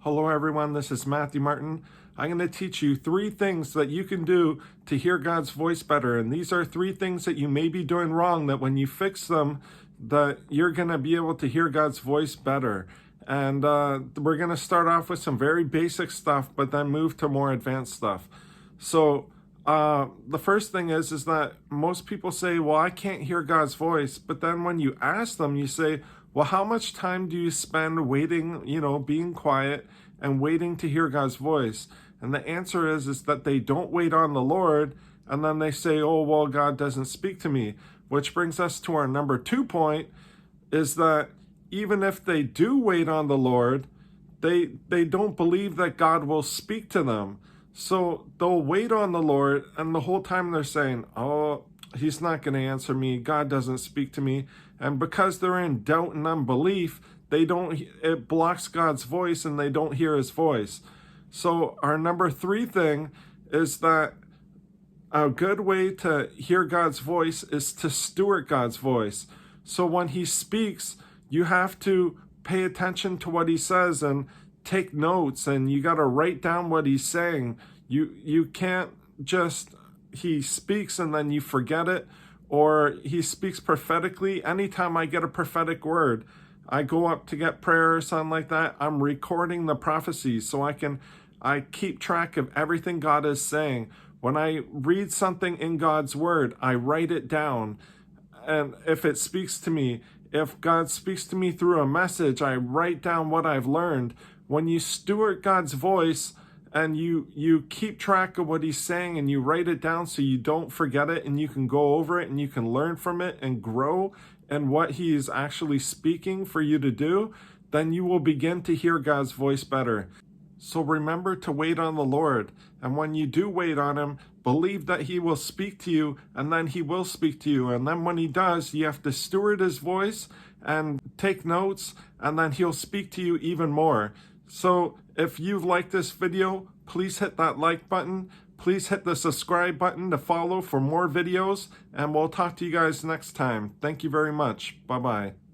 Hello everyone, this is Matthew Martin. I'm going to teach you 3 things that you can do to hear God's voice better. And these are 3 things that you may be doing wrong, that when you fix them, that you're going to be able to hear God's voice better. And we're going to start off with some very basic stuff, but then move to more advanced stuff. So the first thing is that most people say, well, I can't hear God's voice. But then when you ask them, you say, well, how much time do you spend waiting, being quiet and waiting to hear God's voice? And the answer is that they don't wait on the Lord, and then they say, oh, well, God doesn't speak to me. Which brings us to our number 2 point, is that even if they do wait on the Lord, they don't believe that God will speak to them. So they'll wait on the Lord, and the whole time they're saying, oh, He's not going to answer me. God doesn't speak to me. And because they're in doubt and unbelief, it blocks God's voice and they don't hear His voice. So our number 3 thing is that a good way to hear God's voice is to steward God's voice. So when He speaks, you have to pay attention to what He says and take notes, and you got to write down what He's saying. You can't just, He speaks and then you forget it, or He speaks prophetically. Anytime I get a prophetic word, I go up to get prayer or something like that, I'm recording the prophecies so I keep track of everything God is saying. When I read something in God's word, I write it down. And if it speaks to me, if God speaks to me through a message, I write down what I've learned. When you steward God's voice and you keep track of what He's saying and you write it down so you don't forget it, and you can go over it and you can learn from it and grow in what He is actually speaking for you to do, then you will begin to hear God's voice better. So remember to wait on the Lord. And when you do wait on Him, believe that He will speak to you, and then He will speak to you. And then when He does, you have to steward His voice and take notes, and then He'll speak to you even more. So if you've liked this video, please hit that like button. Please hit the subscribe button to follow for more videos, and we'll talk to you guys next time. Thank you very much. Bye-bye.